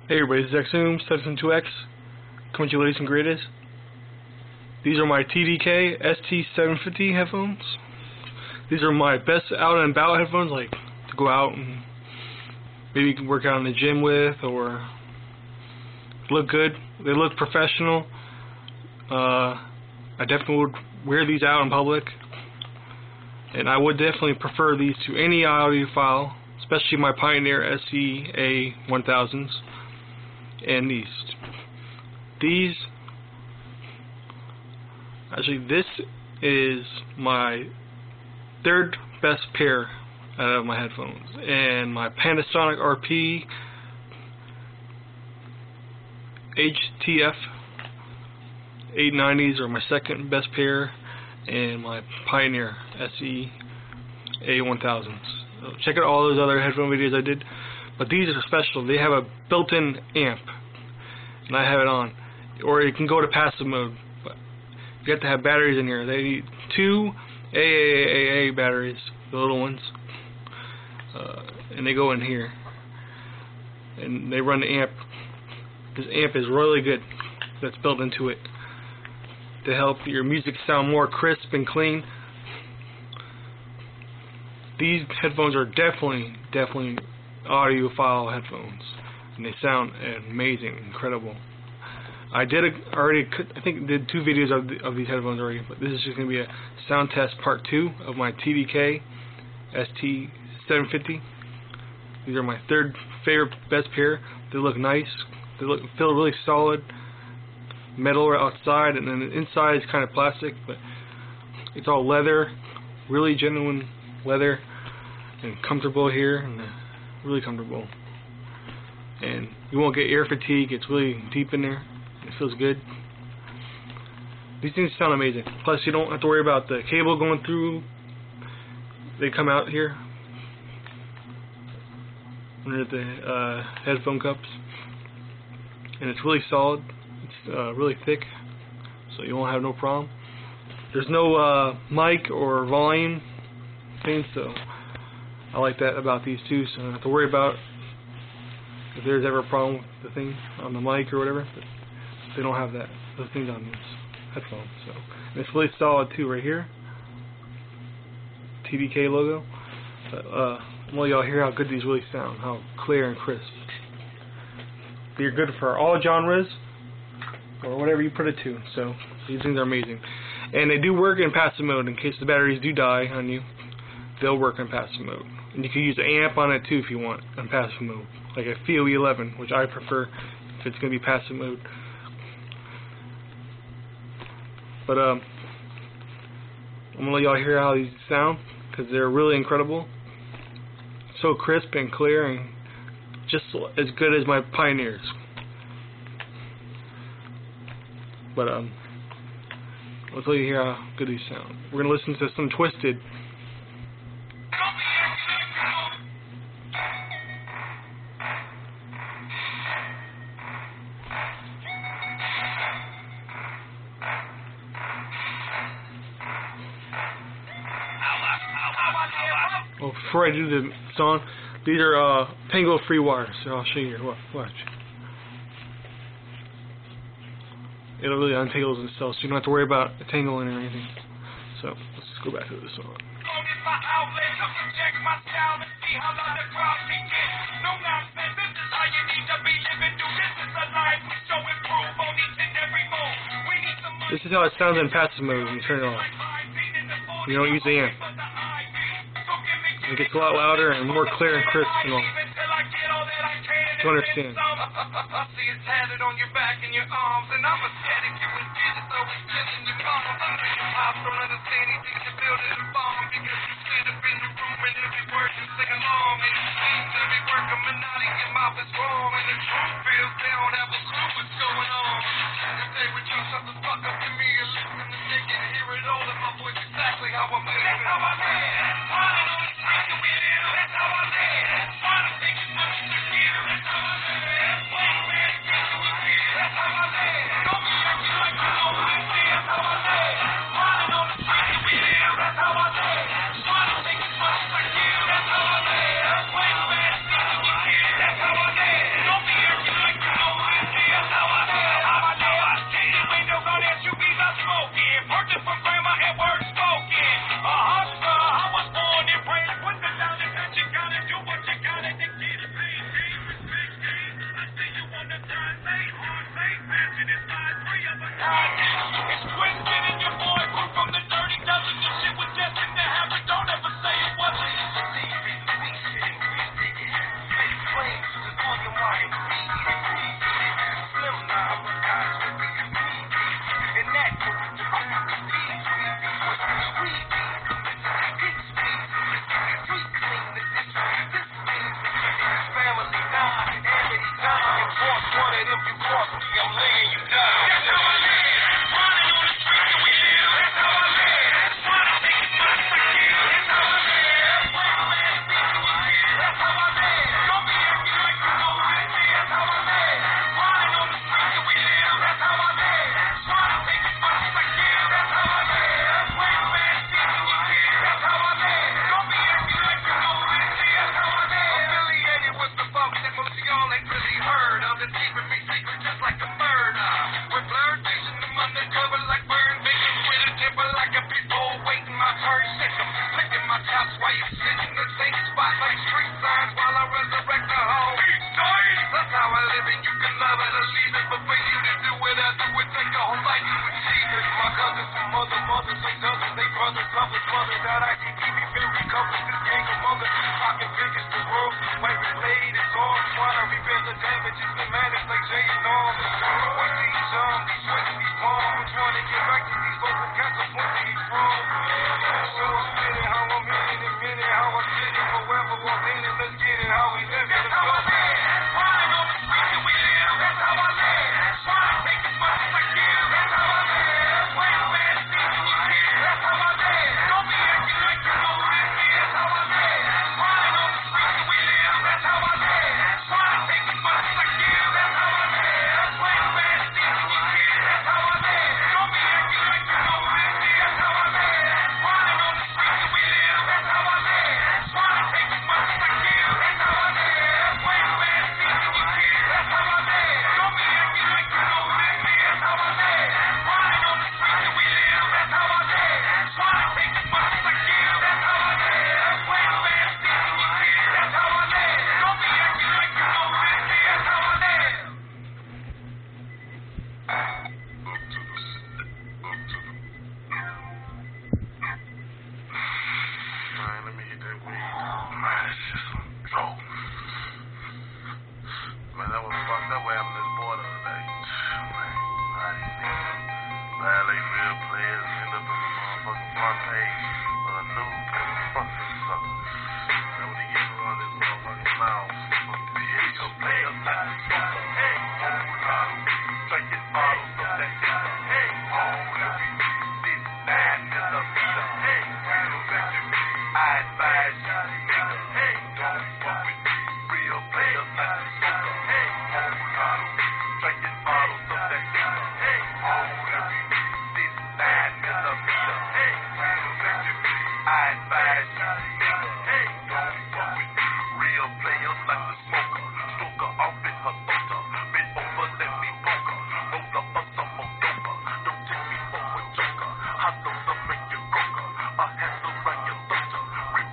Hey everybody, this is TDK coming to you latest and greatest. These are my TDK ST750 headphones. These are my best out and about headphones, like to go out and maybe you can work out in the gym with, or look good. They look professional. I definitely would wear these out in public, and I would definitely prefer these to any audiophile, especially my Pioneer SE-A1000s. And these actually, this is my third best pair out of my headphones, and my Panasonic RP HTF 890s are my second best pair, and my Pioneer SE A1000s. So check out all those other headphone videos I did, but these are special. They have a built-in amp, and I have it on. Or you can go to passive mode, but you have to have batteries in here. They need 2 AAA batteries, the little ones, and they go in here, and they run the amp. This amp is really good. That's built into it to help your music sound more crisp and clean. These headphones are definitely audiophile headphones, and they sound amazing, incredible. I did I think did 2 videos of these headphones already, but this is just going to be a sound test part 2 of my TDK ST750. These are my third favorite best pair. They look nice. They feel really solid. Metal outside, and then the inside is kind of plastic, but it's all leather, really genuine leather, and comfortable here, and really comfortable. And you won't get ear fatigue. It's really deep in there. It feels good. These things sound amazing. Plus, you don't have to worry about the cable going through. They come out here under the headphone cups, and it's really solid. It's really thick, so you won't have no problem. There's no mic or volume thing, so I like that about these two, so I don't have to worry about if there's ever a problem with the thing on the mic or whatever. But they don't have those things on these headphones. So, and it's really solid too, right here, TDK logo. But well, y'all hear how good these really sound, how clear and crisp. They're good for all genres, or whatever you put it to. So these things are amazing, and they do work in passive mode. In case the batteries do die on you, they'll work in passive mode, and you can use an amp on it too if you want in passive mode, like a FEOE11, which I prefer if it's going to be passive mode. But I'm gonna let y'all hear how these sound, because they're really incredible, so crisp and clear, and just as good as my Pioneers. But I'll tell you here how good these sound. We're gonna listen to some Twisted. Well, before I do the song, these are Tango free wires. So I'll show you here. Watch. It'll really untangles itself, so you don't have to worry about a tangling or anything. So let's just go back to the song. This is how it sounds in passive mode when you turn it on. You don't use the amp. It gets a lot louder and more clear and crisp and all. To understand. rather leave it, but for you to do it, I do it, take your whole life to achieve it. My cousins, some mothers, some cousins, they brothers, lovers, mothers, that I can keep me very covered. This gang among us, pocket big as the world, white blade is on, trying to repair the damage. It's been managed like Jay and Norm. We see these sweats, these palms, we're trying to get back to these local cats of where they from. So I'm spinning how I'm in a minute, how I did it forever, walk in and let's get it, how we live it. That's how I live. Riding on the streets that we live, that's how I live. Trying to take as much as I give, that's how I live. Playing bad things in your kids, that's how I live. Don't be acting like you know this is, that's how I live. Riding on the streets that we live, that's how I live. Trying to take as much as I give, that's how I live. Playing bad things in your kids, that's how I live. Don't be acting like you know this is, that's how I live. Riding on the streets that we live, that's how I live. Trying to take as much as I give, that's how I live. Playing bad things in your kids, that's how I live. Don't be acting like you know this is, that's how I live. Riding on the streets that we live, that's how I live. Trying to take as much as I give, that's how I live. Playing bad things in your kids, that's how I live. Don't be acting like you know this is, that's how I live. Man, let me get that weed. Man, it's just so. Man, that was fucked up what happened to this boy the other day. Man, I didn't think violate real players end up in the motherfucking front page of the news. Fuck this sucker. That what he gave on this motherfucking mouth. Real players like the smoker. Hey, drinking bottles of that nigga. Hey, this 9 millimeter. Hey, real veteran. I advise you, nigga. Hey, don't fuck with me. Real players like the smoker. Hey, drinking bottles of that nigga. Hey, this 9 millimeter. Hey, real veteran. I advise you, nigga. Hey, don't fuck with me. Real players like the smoker. Smoker off in her throater. Been over, let me poke her. Roll up a some more doper. Don't take me for a joker. Hustle up, make you broker. A hassle right your throater.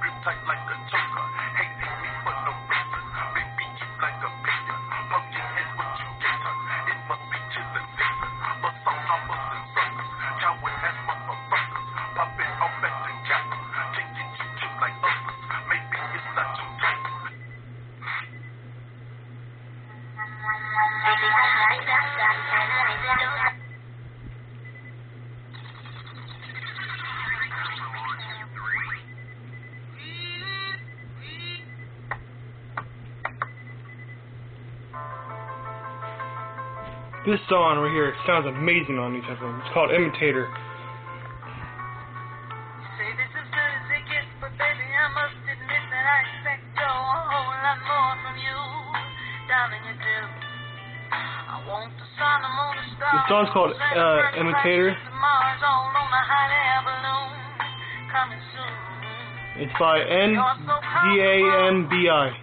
Rip tight like a choker. Hating me for no reason. They beat you like a pigeon. Pumpkin head what you get her. It must be chillin' season. But some hoppers and suckers. Coward ass motherfuckers. Popping off at the capper. Can't get you chipped like others. Maybe it's not your type. This song right here sounds amazing on these headphones. It's called Imitator. Say this is good as it gets, but baby, I must admit that I expect a whole lot more from you, darling, you do. I want the sun, the moon, the stars. This song's called Imitator. Mars, all on a hot air balloon, coming soon. It's by NDANBI.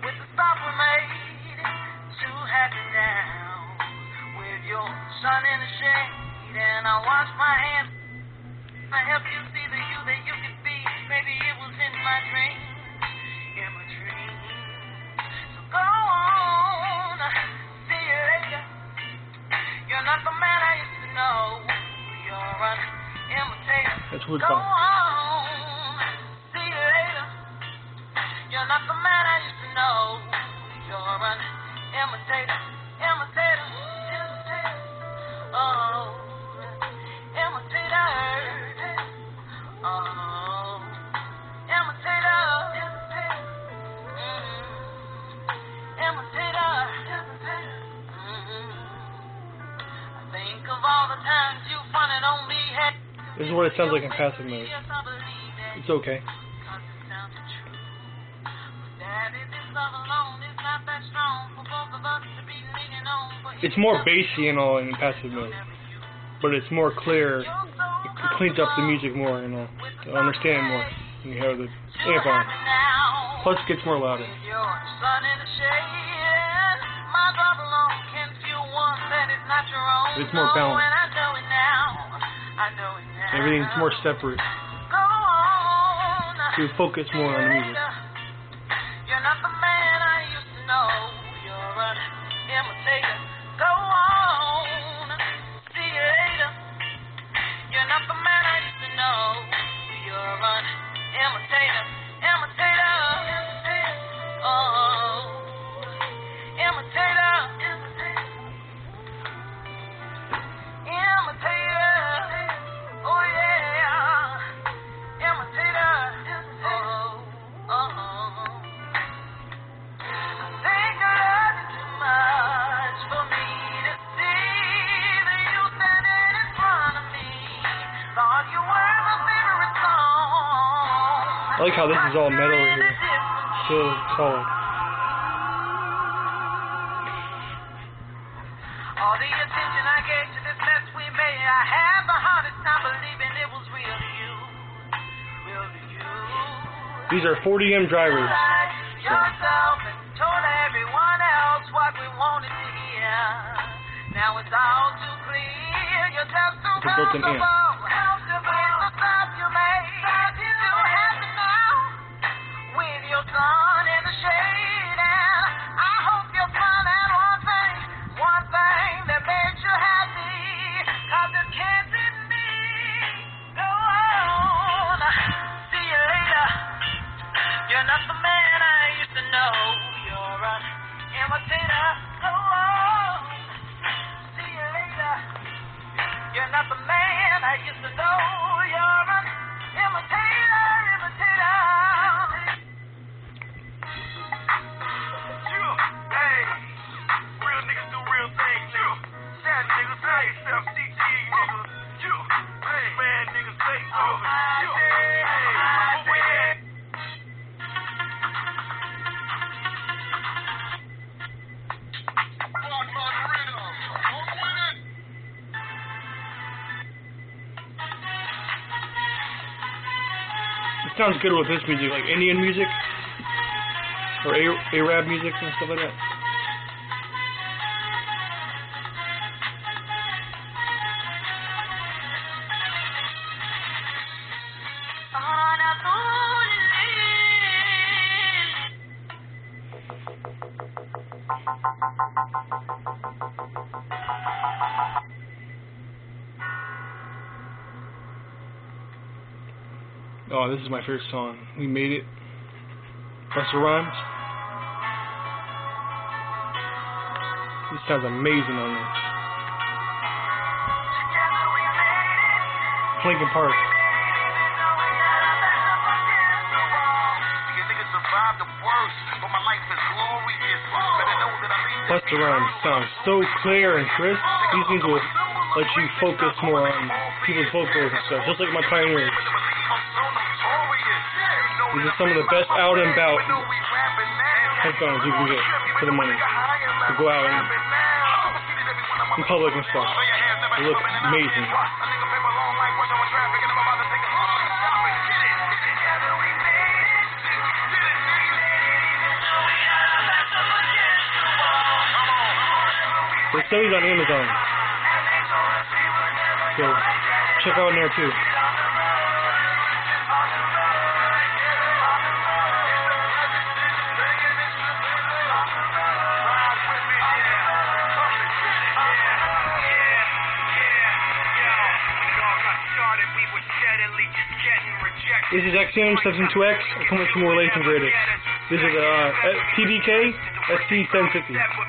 With the stop we made, too happy now, with your sun in the shade, and I wash my hands. I help you see the you that you could be. Maybe it was in my dreams, in my dreams. So go on, see you later. You're not the man I used to know. You're an imitator. That's what it's Go called. on, see you later. You're not the man I used to know. You're an imitator, imitator, imitator. Oh, imitator. Oh, imitator. Imitator. I think of all the times you fronted on me. This is what it sounds like in passive mode. Yes, I believe that. It's okay. Cause it sounded true. But daddy, this love alone is not that strong for both of us to be leaning on. But It's more bassy and all in passive mode, but it's more clear. It cleans up the music more and all. To understand more. And you have the amp on. Plus, it gets more louder. It's more balanced. Everything's more separate. So you focus more on the music. You're not the man I used to know. You're an imitator. Go on. I like how this is all metal right here. So solid. All the attention I gave to this mess we made, I had the hardest time believing it was real to you. Real to you. These are 40M drivers. Yourself and told everyone else what we wanted to hear. Now it's all too clear. You're just too comfortable. You're not the man I used to know. You're an imitator. Hey, real niggas do real things, nigga. Sad niggas say self-CT, nigga. Hey, man, niggas say It sounds good with this music, like Indian music or Arab music and stuff like that. Oh, this is my favorite song. We Made It. Busta Rhymes. This sounds amazing on this. Linkin Park. Busta Rhymes sounds so clear and crisp. These things will let you focus more on people's vocals and stuff, just like my Pioneers. These are some of the best out and about headphones you can get for the money to go out in public and stuff. They look amazing. They sell these on Amazon, so check out in there too. This is TDK ST750. Coming to more latest and greatest. This is TDK ST750.